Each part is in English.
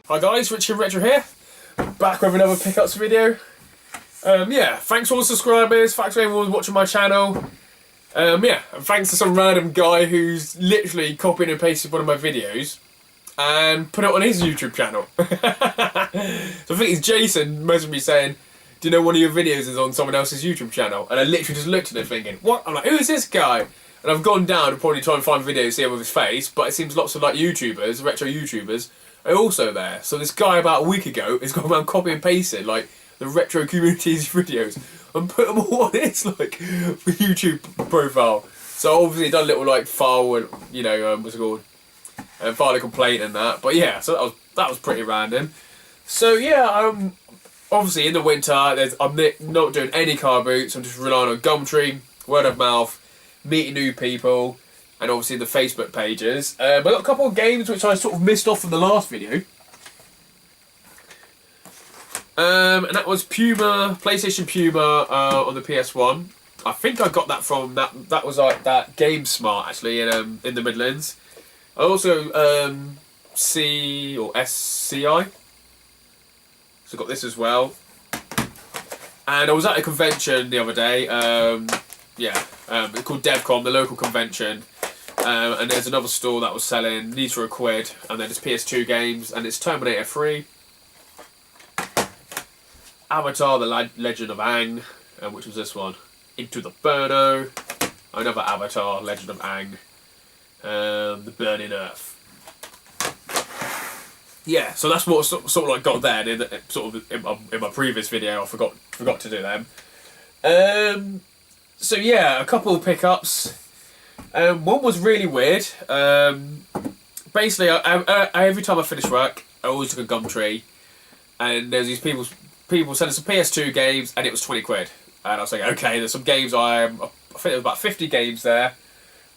Hi guys, Richard Retro here, back with another pickups video. Yeah, thanks to all the subscribers, thanks to everyone watching my channel. Yeah, and thanks to some random guy who's literally copied and pasted one of my videos and put it on his YouTube channel. So I think it's Jason messaged me saying, do you know one of your videos is on someone else's YouTube channel? And I literally just looked at it thinking, what? I'm like, who is this guy? And I've gone down and probably try and find videos here with his face, but it seems lots of like YouTubers, retro YouTubers, are also there. So this guy about a week ago has gone around copy and pasting like the retro community's videos and put them all on his like YouTube profile. So obviously done a little like file and what's it called? File a complaint and that. But yeah, so that was pretty random. So yeah, obviously in the winter I'm not doing any car boots. I'm just relying on Gumtree, word of mouth, meeting new people, and obviously the Facebook pages. I got a couple of games which I sort of missed off from the last video. And that was PlayStation Puma on the PS1. I think I got that from that was like that Game Smart actually in the Midlands. I also SCI. So I got this as well. And I was at a convention the other day. It's called DevCon, the local convention. And there's another store that was selling these for £1, and then it's PS2 games, and it's Terminator 3, Avatar: The Legend of Aang, which was this one, Into the Burno, another Avatar: Legend of Aang, The Burning Earth. Yeah, so that's what sort of like got there. In my previous video, I forgot to do them. So yeah, a couple of pickups. One was really weird. Basically, I every time I finish work, I always look at Gumtree, and there's these people sending some PS2 games, and it was £20. And I was like, okay, there's some games. I think there was about 50 games there.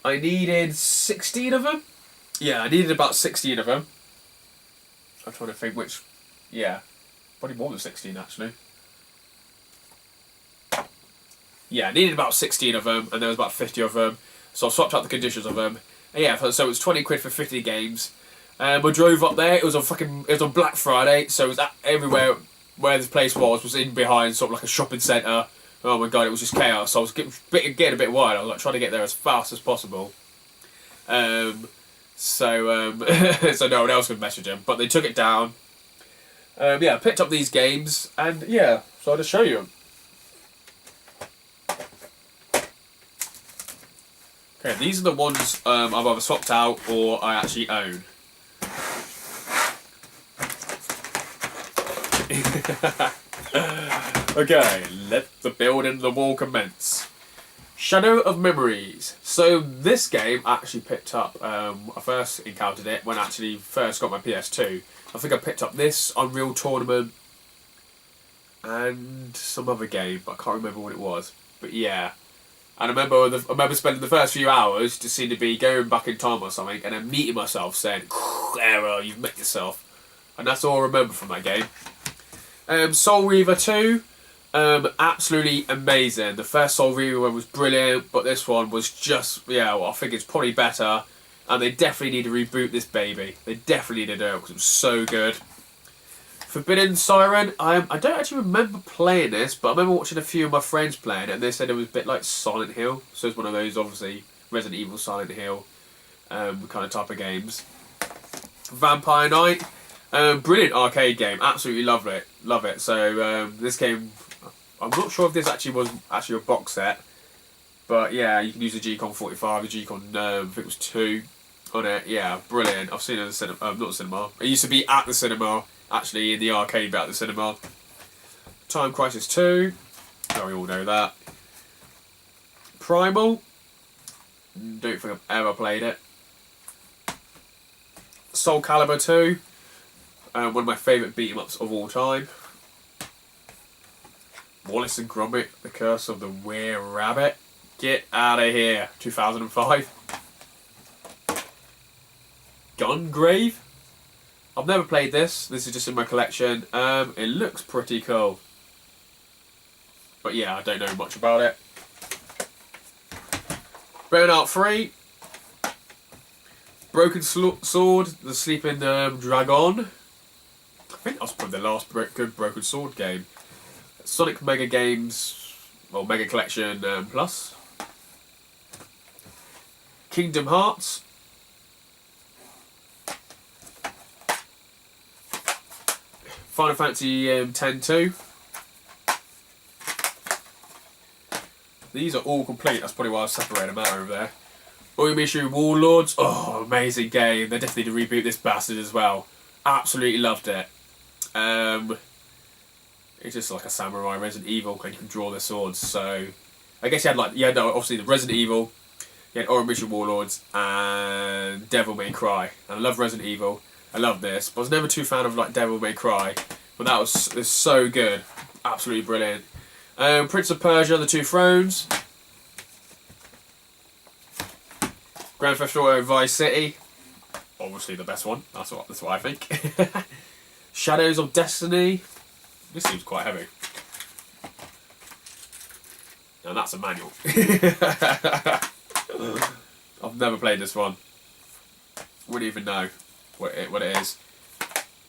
I needed 16 of them. Yeah, I needed about 16 of them. I'm trying to think which. Yeah, probably more than 16 actually. Yeah, I needed about 16 of them, and there was about 50 of them. So I swapped out the conditions of them. And yeah, so it was £20 for 50 games. We drove up there. It was on Black Friday, so it was everywhere where this place was in behind sort of like a shopping centre. Oh my god, it was just chaos. So I was getting a bit wild. I was like trying to get there as fast as possible. So no one else could message them, but they took it down. Yeah, I picked up these games, and yeah, so I'll just show you them. Okay, these are the ones I've either swapped out or I actually own. Okay, let the building the wall commence. Shadow of Memories. So this game I actually picked up, I first encountered it when I actually first got my PS2. I think I picked up this, Unreal Tournament, and some other game, but I can't remember what it was. But yeah. And I remember spending the first few hours just seemed to be going back in time or something, and then meeting myself saying, "Error, you've met yourself," and that's all I remember from that game. Soul Reaver 2, absolutely amazing. The first Soul Reaver one was brilliant, but this one was just I think it's probably better, and they definitely need to reboot this baby. They definitely need to do it because it was so good. Forbidden Siren, I don't actually remember playing this, but I remember watching a few of my friends playing it, and they said it was a bit like Silent Hill. So it's one of those, obviously, Resident Evil, Silent Hill kind of type of games. Vampire Knight, brilliant arcade game, absolutely love it. So this game, I'm not sure if this actually was a box set, but yeah, you can use the G-Con 45, the G-Con, I think it was 2 on it. Yeah, brilliant. I've seen it at the cinema, not the cinema. It used to be at the cinema. Actually, in the arcade bit at the cinema. Time Crisis 2. Oh, we all know that. Primal. Don't think I've ever played it. Soul Calibur 2. One of my favourite beat-em-ups of all time. Wallace and Gromit, The Curse of the Were-Rabbit. Get out of here. 2005. Gungrave. I've never played this. This is just in my collection. It looks pretty cool. But yeah, I don't know much about it. Burnout 3. Broken Sword, The Sleeping Dragon. think that was probably the last good Broken Sword game. Sonic Mega Games, well, Mega Collection Plus. Kingdom Hearts. Final Fantasy X-2. These are all complete. That's probably why I separated them out over there. Onimusha Warlords. Oh, amazing game. They definitely need to reboot this bastard as well. Absolutely loved it. It's just like a samurai Resident Evil, and you can draw the swords. So I guess you had obviously the Resident Evil, you had Onimusha Warlords, and Devil May Cry. And I love Resident Evil. I love this, but I was never too fan of like Devil May Cry. But that was so good. Absolutely brilliant. Prince of Persia: The Two Thrones. Grand Theft Auto Vice City. Obviously the best one. That's what I think. Shadows of Destiny. This seems quite heavy. Now that's a manual. I've never played this one. Wouldn't even know what it is.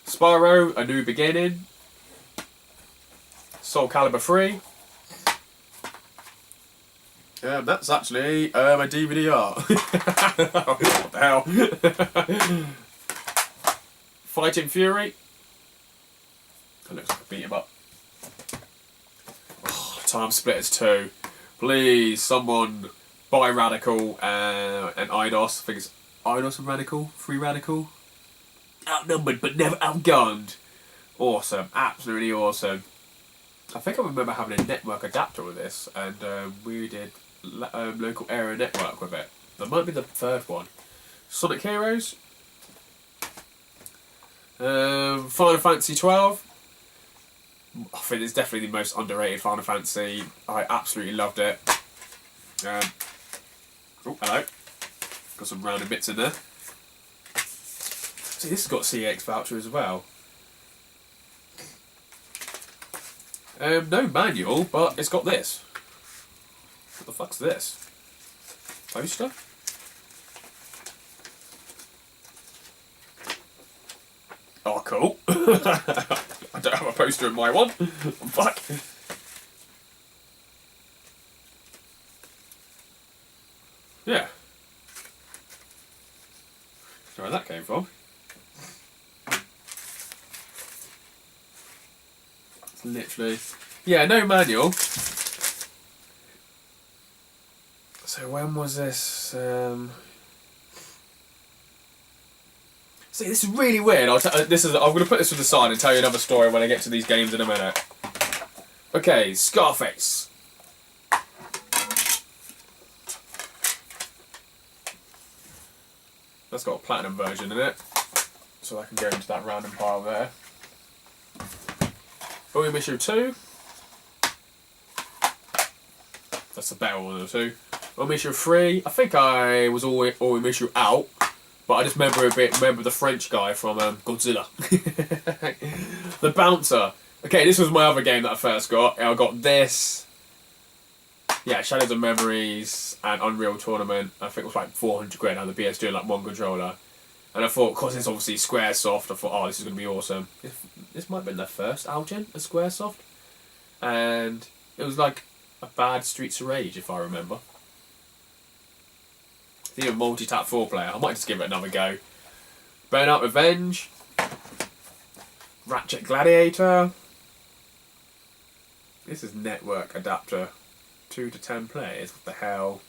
Spyro: A New Beginning. Soul Calibur 3. That's actually a DVD-R. What the hell? Fighting Fury. That looks like a beat 'em up. Oh, Time Splitters 2. Please, someone buy Radical and Eidos. I think it's Eidos and Radical. Free Radical. Outnumbered but never outgunned. Awesome. Absolutely awesome. I think I remember having a network adapter with this, and we did local area network with it. That might be the third one. Sonic Heroes. Final Fantasy 12. I think it's definitely the most underrated Final Fantasy. I absolutely loved it. Oh, hello. Got some random bits in there. See, this has got CX voucher as well. No manual, but it's got this. What the fuck's this? Poster? Oh, cool. I don't have a poster in my one. Fuck. Yeah. Don't know where that came from. It's literally... Yeah, no manual. So when was this? See, this is really weird. I'm going to put this to the side and tell you another story when I get to these games in a minute. Okay, Scarface. That's got a platinum version in it, so I can go into that random pile there. Onimusha 2. That's the better one of the two. Onimusha 3. I think I was Onimusha out, but I just remember the French guy from Godzilla. The Bouncer. Okay, this was my other game that I first got. I got this. Yeah, Shadows of Memories and Unreal Tournament. I think it was like 400 quid on the PS2, like one controller. And I thought, because it's obviously Squaresoft, I thought, oh, this is going to be awesome. This might have been their first Algen at Squaresoft. And it was like a bad Streets of Rage, if I remember. It's even multi-tap 4-player. I might just give it another go. Burnout Revenge. Ratchet Gladiator. This is network adapter. 2 to 10 players. What the hell?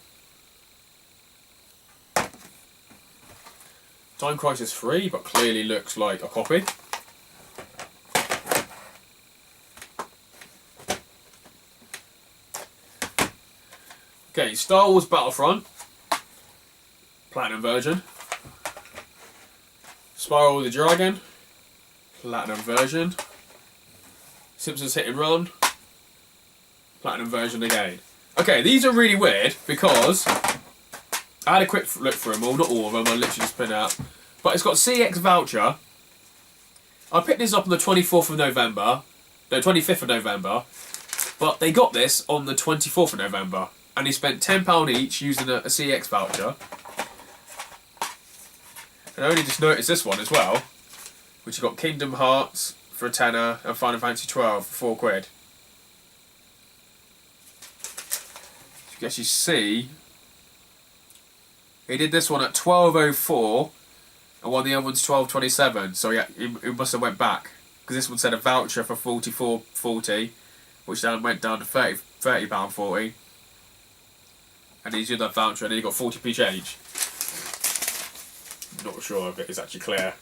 Time Crisis 3, but clearly looks like a copy. Okay, Star Wars Battlefront. Platinum version. Spyro the Dragon. Platinum version. Simpsons Hit and Run. Platinum version again. Okay, these are really weird because I had a quick look through them all, not all of them, I literally just put it out. But it's got CX voucher. I picked this up on the 24th of November. No, 25th of November. But they got this on the 24th of November. And they spent £10 each using a CX voucher. And I only just noticed this one as well. Which has got Kingdom Hearts, for a tenner and Final Fantasy 12 for £4. You can actually see he did this one at 12.04 and one of the other one's 12.27. So yeah, he must have went back because this one said a voucher for 44.40, which then went down to £30.40. And he's used that voucher and then he got 40p change. Not sure if it is actually clear.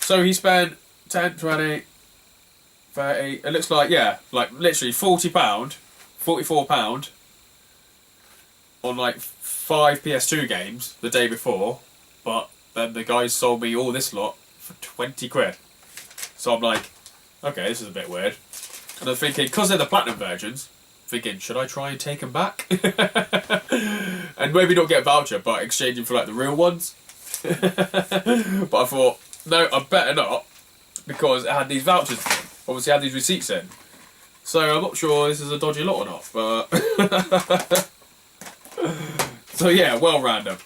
So he spent 10, 20, 30, it looks like, yeah, like literally £40, £44 on like 5 PS2 games the day before, but then the guys sold me all this lot for £20. So I'm like, okay, this is a bit weird. And I'm thinking, because they're the platinum versions, thinking, should I try and take them back? And maybe not get a voucher, but exchange them for like the real ones. But I thought, no, I better not, because it had these vouchers in. Obviously had these receipts in. So I'm not sure this is a dodgy lot or not, but... So yeah, well random.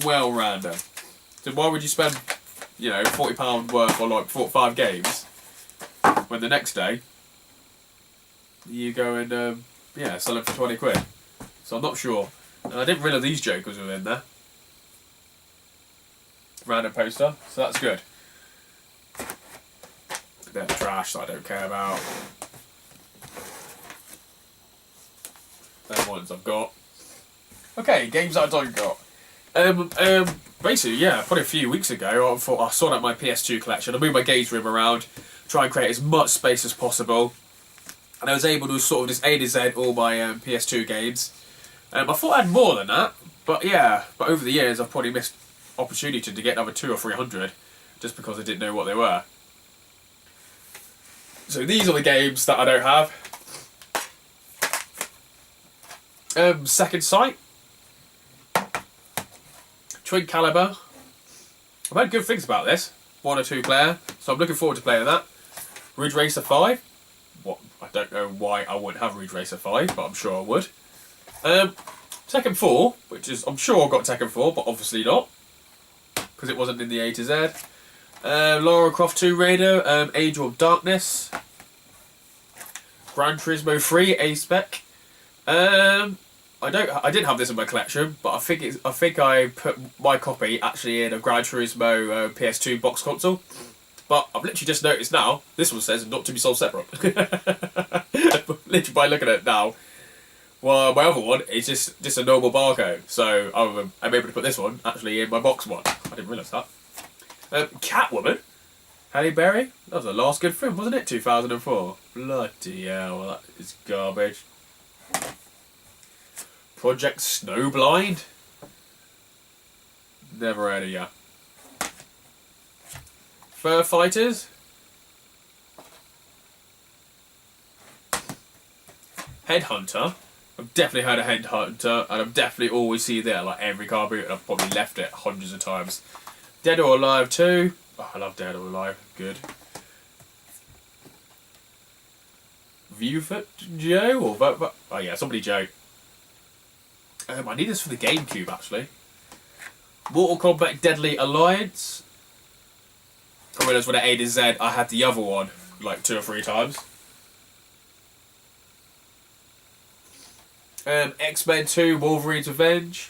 Well random. So why would you spend, you know, £40 worth on like 4 or 5 games, when the next day, you go and, yeah, sell it for £20. So I'm not sure. And I didn't realise these jokers were in there. Random poster, so that's good. A bit of trash that I don't care about. Them ones I've got. Okay, games that I don't got. Basically, yeah, probably a few weeks ago, I thought I sorted out my PS2 collection. I moved my games room around, try and create as much space as possible. And I was able to sort of just A to Z all my PS2 games. I thought I had more than that, but yeah, but over the years I've probably missed opportunity to get another 200 or 300 just because I didn't know what they were. So these are the games that I don't have. Second Sight, Twin Caliber. I've heard good things about this. 1 or 2 player, so I'm looking forward to playing that. Ridge Racer 5. What, I don't know why I wouldn't have Ridge Racer 5, but I'm sure I would. Tekken 4, which is, I'm sure I got Tekken 4, but obviously not, because it wasn't in the A to Z. Lara Croft Tomb Raider, Angel of Darkness, Gran Turismo 3 A-Spec. I didn't have this in my collection, but I think I put my copy actually in a Gran Turismo PS2 box console. But I've literally just noticed now, this one says not to be sold separate. Literally by looking at it now. Well, my other one is just a normal barcode, so I'm able to put this one actually in my box one. I didn't realise that. Catwoman, Halle Berry. That was the last good film, wasn't it? 2004. Bloody hell, that is garbage. Project Snowblind. Never heard of ya. Fur Fighters. Headhunter. I've definitely heard of Handheld, and I've definitely always see it there, like every car boot, and I've probably left it hundreds of times. Dead or Alive 2. Oh, I love Dead or Alive. Good. Viewfoot Joe? Or oh yeah, somebody Joe. I need this for the GameCube, actually. Mortal Kombat Deadly Alliance. I realised when at A to Z, I had the other one, like 2 or 3 times. X-Men 2, Wolverine's Revenge.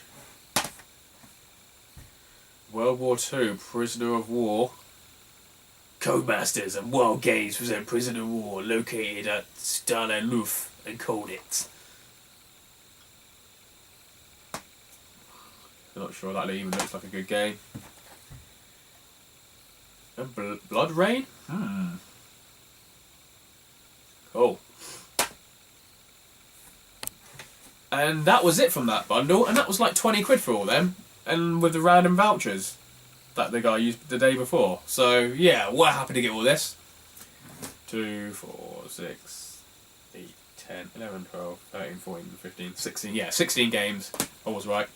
World War II, Prisoner of War. Codemasters and World Games present Prisoner of War located at Starland Loof and code it. I'm not sure that even looks like a good game. And Blood Rain? Cool. And that was it from that bundle, and that was like 20 quid for all them, and with the random vouchers that the guy used the day before. So yeah, we're happy to get all this. 2, 4, 6, 8, 10, 11, 12, 13, 14, 15, 16, yeah, 16 games, I was right,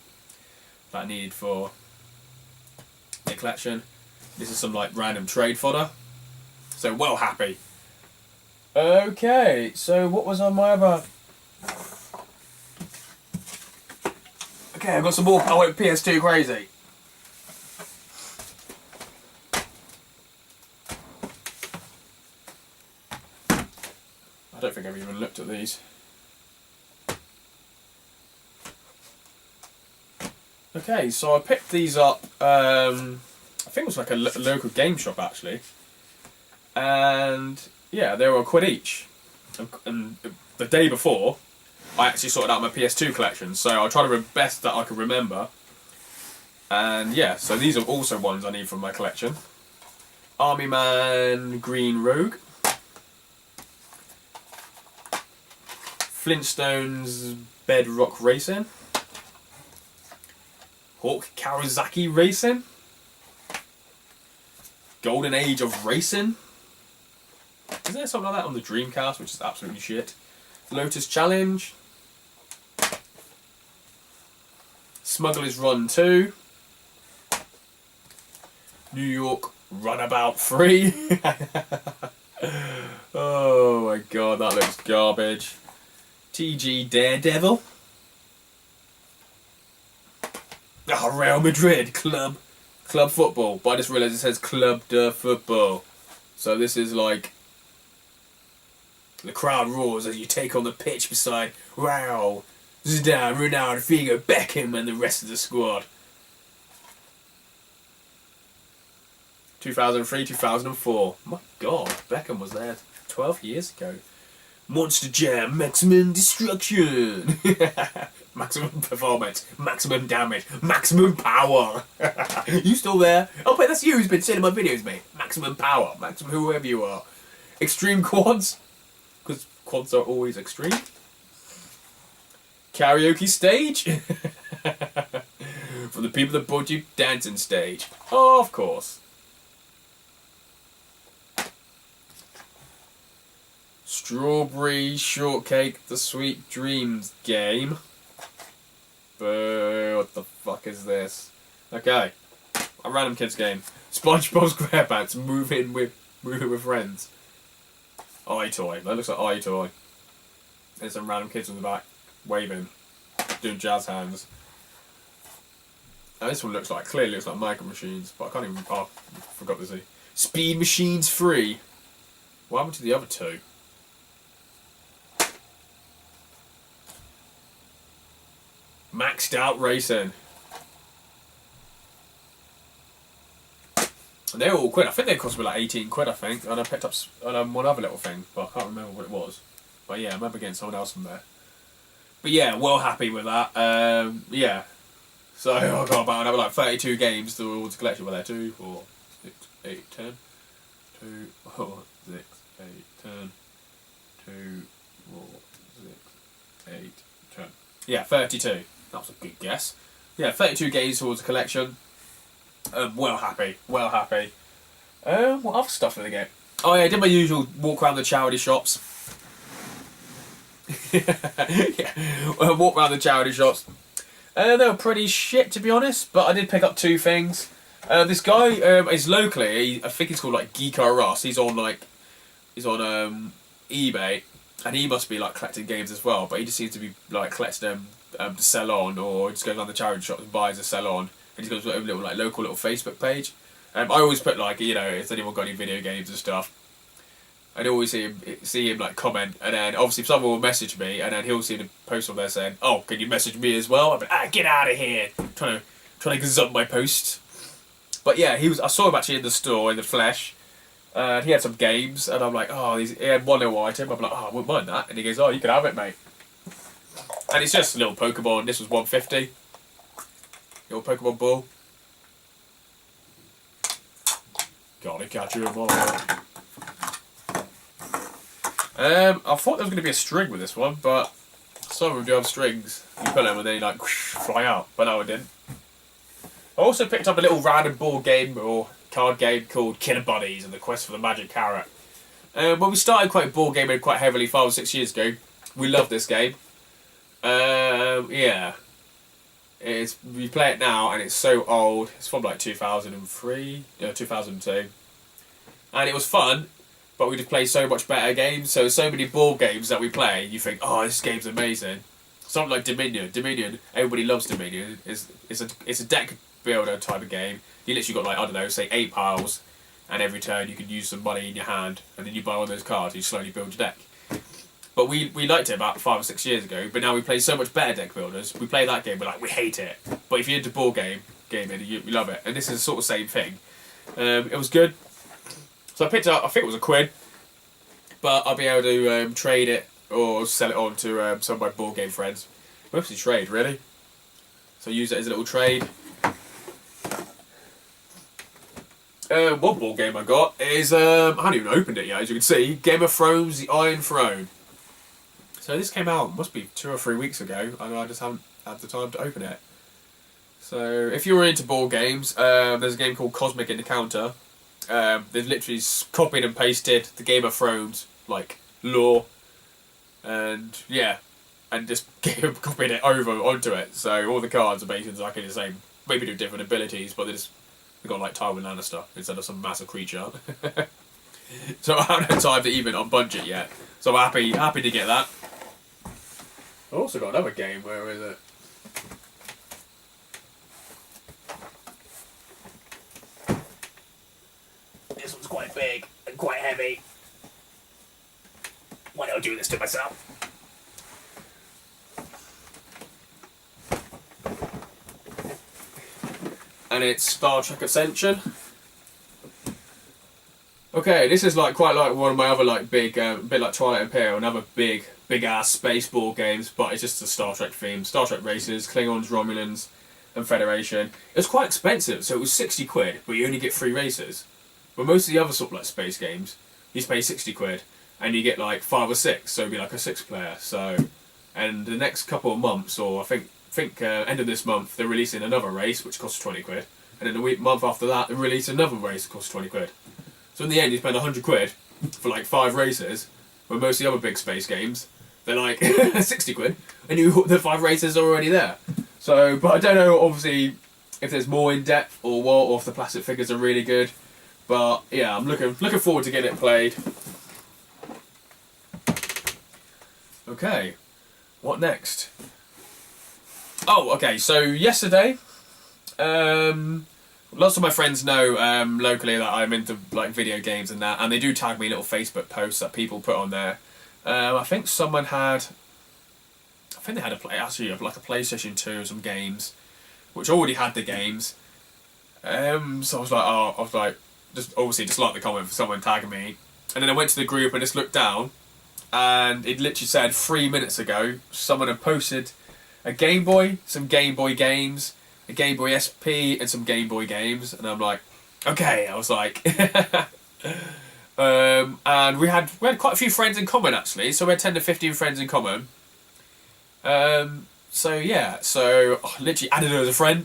that I needed for the collection. This is some like random trade fodder, so well happy. Okay, so what was on my other... Okay, I've got some more. I went PS2 crazy. think I've even looked at these. Okay, so I picked these up, I think it was like a local game shop actually. And yeah, they were £1 each. And the day before, I actually sorted out my PS2 collection, so I tried to best that I could remember. And yeah, so these are also ones I need from my collection. Army Man Green Rogue. Flintstones Bedrock Racing. Hawk Kawasaki Racing. Golden Age of Racing. Is there something like that on the Dreamcast, which is absolutely shit? Lotus Challenge. Smuggler's Run 2. New York Runabout 3. Oh my god, that looks garbage. TG Daredevil. Real Madrid Club Football. But I just realised it says Club de Football. So this is like the crowd roars as you take on the pitch beside Raul, Zidane, Ronaldo, Figo, Beckham and the rest of the squad. 2003, 2004. My god, Beckham was there 12 years ago. Monster Jam, Maximum Destruction. Maximum performance, maximum damage, maximum power. You still there? Oh, wait, that's you who's been sending my videos, mate. Maximum power, maximum whoever you are. Extreme quads, because quads are always extreme. Karaoke stage. For the people that brought you dancing stage. Oh, of course. Strawberry Shortcake, the Sweet Dreams game. Boo, what the fuck is this? Okay, a random kids game. SpongeBob SquarePants, move in with friends. iToy, that looks like iToy. There's some random kids in the back, waving, doing jazz hands. Now this one clearly looks like Micro Machines, but I can't even, I forgot to see. Speed Machines 3. What happened to the other two? Maxed Out Racing. And they're all quid. I think they cost me like 18 quid, I think. And I picked up one other little thing, but I can't remember what it was. But yeah, I remember getting someone else from there. But yeah, well happy with that. Yeah. So I got about another like 32 games towards the collection. Were there 2, 4, 6, 8, 10. 2, 4, 6, 8, 10. 2, 4, 6, 8, 10. Yeah, 32. That was a good guess. Yeah, 32 games towards the collection. Well happy. What other stuff did I get? Oh yeah, I did my usual walk around the charity shops. Yeah, walk around the charity shops. They were pretty shit, to be honest, but I did pick up 2 things. This guy is locally, I think he's called like Geek R Us. He's on eBay, and he must be like collecting games as well, but he just seems to be like collecting them to sell on, or just goes down the charity shop and buys and sell on, and he's got a little like local Facebook page. I always put like, you know, has anyone got any video games and stuff. I'd always see him like comment, and then obviously someone will message me, and then he'll see the post on there saying, "Oh, can you message me as well?" I'd be like, get out of here, trying to gazump my post. But yeah, I saw him actually in the store in the flesh. He had some games, and I'm like, oh, he had one little item. I'm like, oh, I wouldn't mind that. And he goes, oh, you can have it, mate. And it's just a little Pokemon. This was $150. Little Pokemon ball. Gotta catch you all. I thought there was going to be a string with this one, but some of them do have strings. You pull them and they like whoosh, fly out, but no, I didn't. I also picked up a little random board game or card game called Killer Buddies and the Quest for the Magic Carrot. When we started board gaming quite heavily 5 or 6 years ago, we loved this game. Yeah. We play it now and it's so old. It's from like 2003, 2002. And it was fun, but we just play so much better games. So many board games that we play, you think, oh, this game's amazing. Something like Dominion. Dominion, everybody loves Dominion. It's a deck builder type of game. You literally got like, I don't know, say 8 piles, and every turn you can use some money in your hand, and then you buy one of those cards and you slowly build your deck. But we liked it about 5 or 6 years ago. But now we play so much better deck builders. We play that game, we're like, we hate it. But if you're into board gaming, you love it. And this is the sort of same thing. It was good. So I picked it up. I think it was £1, but I'll be able to trade it or sell it on to some of my board game friends. Mostly trade, really. So use it as a little trade. One board game I got is, I haven't even opened it yet, as you can see, Game of Thrones, The Iron Throne. So this came out, must be 2 or 3 weeks ago, and I just haven't had the time to open it. So if you're into board games, there's a game called Cosmic Encounter. They've literally copied and pasted the Game of Thrones, like, lore, and yeah, and just copied it over onto it. So all the cards are basically exactly the same. Maybe do different abilities, but they've got like Tywin Lannister instead of some massive creature. So I haven't had time to even on budget yet. So I'm happy to get that. I also got another game. Where is it? This one's quite big and quite heavy. Why don't I do this to myself? And it's Star Trek Ascension. Okay, this is like quite like one of my other like big, a bit like Twilight Imperial, another big ass space board games, but it's just a Star Trek theme. Star Trek races, Klingons, Romulans, and Federation. It was quite expensive, so it was £60, but you only get 3 races. But most of the other sort of like space games, you pay £60 and you get like 5 or 6, so it'd be like a 6-player. So, and the next couple of months, or I think end of this month, they're releasing another race which costs £20, and then the month after that, they release another race that costs £20. So in the end, you spend £100 for like 5 races. Where most of the other big space games, they're like £60, and the 5 races are already there. So, but I don't know, obviously, if there's more in depth or what, or if the plastic figures are really good. But yeah, I'm looking forward to getting it played. Okay, what next? Oh, okay. So yesterday, lots of my friends know locally that I'm into like video games and that, and they do tag me in little Facebook posts that people put on there. I think someone had, they had actually like a PlayStation 2 or some games, which already had the games. So I was like, just like the comment for someone tagging me, and then I went to the group and just looked down, and it literally said 3 minutes ago someone had posted a Game Boy, some Game Boy games, a Game Boy SP, and some Game Boy games, and I'm like, okay. I was like, and we had quite a few friends in common actually. So we had 10 to 15 friends in common. So yeah, so I literally added her as a friend,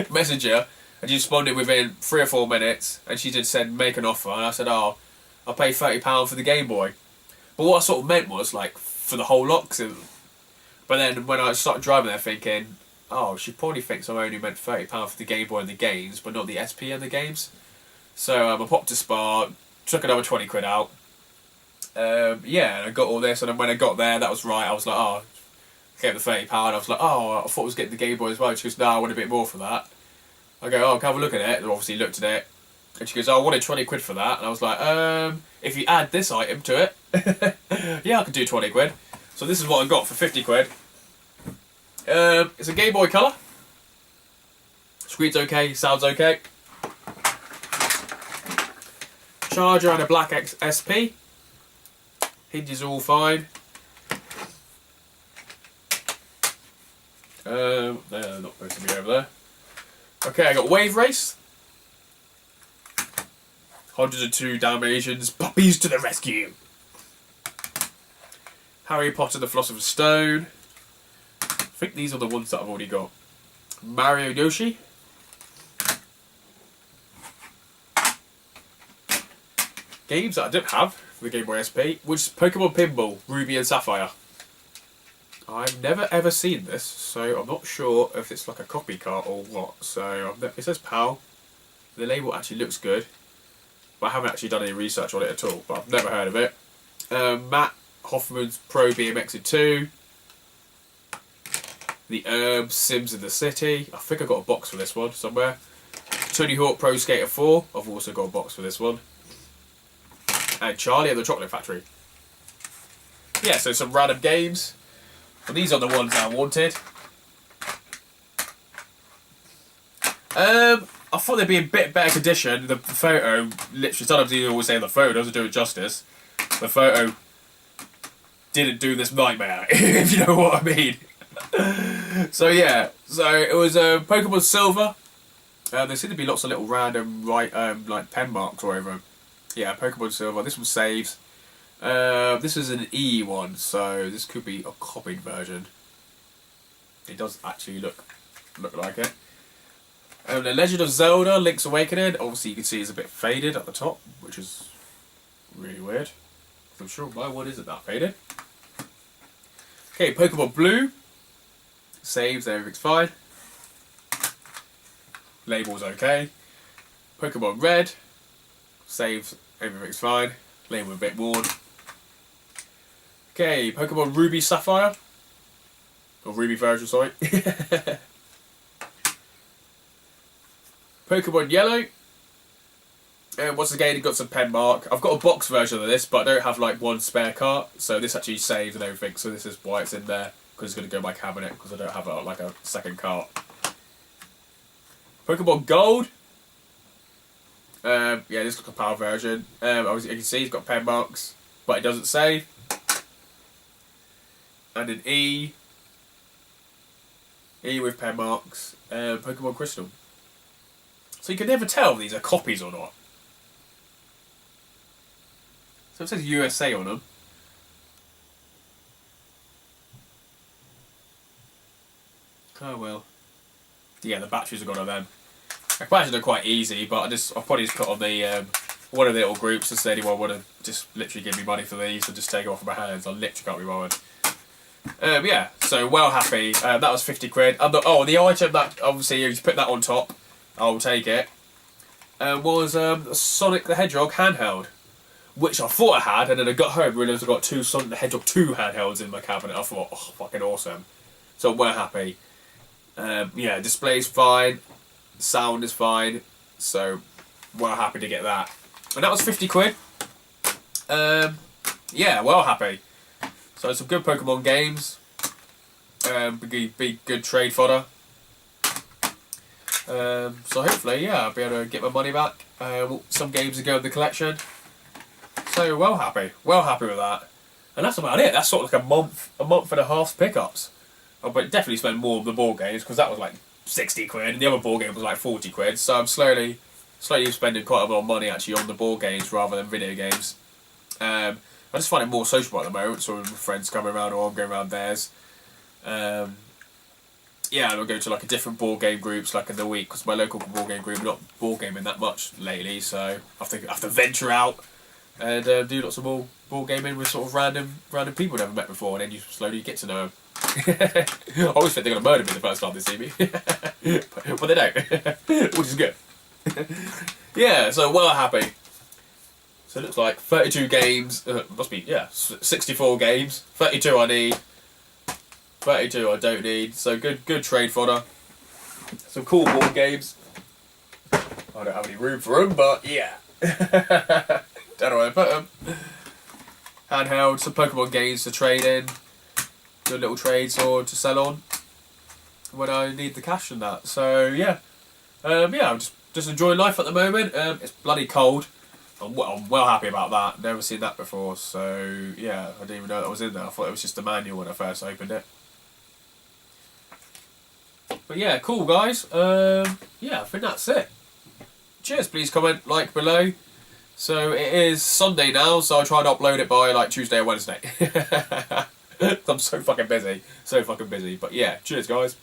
messenger, and she responded within 3 or 4 minutes, and she just said make an offer, and I said, oh, I'll pay £30 for the Game Boy. But what I sort of meant was like for the whole lot. But then when I started driving there, thinking, oh, she probably thinks I only meant £30 for the Game Boy and the games, but not the SP and the games. So I popped to Spar, took another £20 out. Yeah, and I got all this, and then when I got there, that was right. I was like, oh, I gave the £30. I was like, oh, I thought I was getting the Game Boy as well. She goes, no, I want a bit more for that. I go, oh, can I have a look at it? And obviously looked at it. And she goes, oh, I wanted £20 for that. And I was like, if you add this item to it, yeah, I can do £20. So this is what I got for £50. It's a Game Boy Color. Screen's okay, sounds okay. Charger and a black SP. Hinges are all fine. They're not supposed to be over there. Okay, I got Wave Race. 102 Dalmatians, puppies to the rescue. Harry Potter, the Philosopher's Stone. I think these are the ones that I've already got. Mario Yoshi. Games that I didn't have for the Game Boy SP, which is Pokemon Pinball, Ruby and Sapphire. I've never ever seen this, so I'm not sure if it's like a copycat or what. So it says PAL. The label actually looks good, but I haven't actually done any research on it at all. But I've never heard of it. Matt Hoffman's Pro BMX 2. The Herbs Sims in the City. I think I got a box for this one somewhere. Tony Hawk Pro Skater 4. I've also got a box for this one. And Charlie and the Chocolate Factory. yeah, so some random games. Well, these are the ones I wanted. I thought they'd be a bit better condition. The photo, literally, sometimes you always say the photo doesn't do it justice. The photo didn't do this nightmare, if you know what I mean. So yeah, so it was Pokemon Silver. There seem to be lots of little random like pen marks all over. Yeah, Pokemon Silver. This one saves. This is an E one, so this could be a copied version. It does actually look like it. The Legend of Zelda: Link's Awakening. Obviously, you can see it's a bit faded at the top, which is really weird. I'm sure my one isn't that faded. Okay, Pokemon Blue. Saves, everything's fine. Label's okay. Pokemon Red. Saves, everything's fine. Label a bit worn. Okay, Pokemon Ruby Sapphire. Or Ruby version, sorry. Pokemon Yellow. And once again, it got some pen mark. I've got a box version of this, but I don't have like one spare cart, so this actually saves and everything. So this is why it's in there, because it's going to go in my cabinet, because I don't have like a second cart. Pokemon Gold. Yeah, this looks like a power version. As you can see, it's got pen marks, but it doesn't save. And an E. E with pen marks. Pokemon Crystal. So you can never tell if these are copies or not. So it says USA on them. Oh well. Yeah, the batteries are gone on them. I can imagine they're quite easy, but I'll probably just put on the one of the little groups and say anyone want to just literally give me money for these and just take it off of my hands. I literally can't be bothered. Yeah, so well happy. That was 50 quid. And the item that obviously you put that on top, I'll take it. Was Sonic the Hedgehog handheld, which I thought I had, and then I got home and realised I got two Sonic the Hedgehog 2 handhelds in my cabinet. I thought, oh, fucking awesome. So well happy. Yeah, display's fine, sound is fine, so well happy to get that. And that was 50 quid. Yeah, well happy. So some good Pokemon games. Be good trade fodder. So hopefully, yeah, I'll be able to get my money back. Some games to go in the collection. So well happy with that. And that's about it. That's sort of like a month and a half's pickups. But definitely spend more on the board games, because that was like 60 quid and the other board game was like 40 quid. So I'm slowly spending quite a lot of money actually on the board games rather than video games. I just find it more sociable at the moment, so with friends coming around or I'm going around theirs. Yeah, I'll go to like a different board game groups like in the week, because my local board game group are not board gaming that much lately, so I have to venture out and do lots of more board gaming with sort of random people I've never met before, and then you slowly get to know them. I always think they're going to murder me the first time they see me, but they don't, which is good. Yeah, so well happy. So it looks like 32 games, must be, yeah, 64 games, 32 I need, 32 I don't need, so good trade fodder. Some cool board games. I don't have any room for them, but yeah. Don't know where to put them. Handheld, some Pokemon games to trade in. Good little trades or to sell on when I need the cash and that. So yeah. Yeah, I'm just enjoying life at the moment. It's bloody cold. I'm well happy about that. Never seen that before, so yeah, I didn't even know that was in there. I thought it was just a manual when I first opened it. But yeah, cool guys. Yeah, I think that's it. Cheers, please comment, like below. So it is Sunday now, so I'll try and upload it by like Tuesday or Wednesday. I'm so fucking busy. But yeah, cheers guys.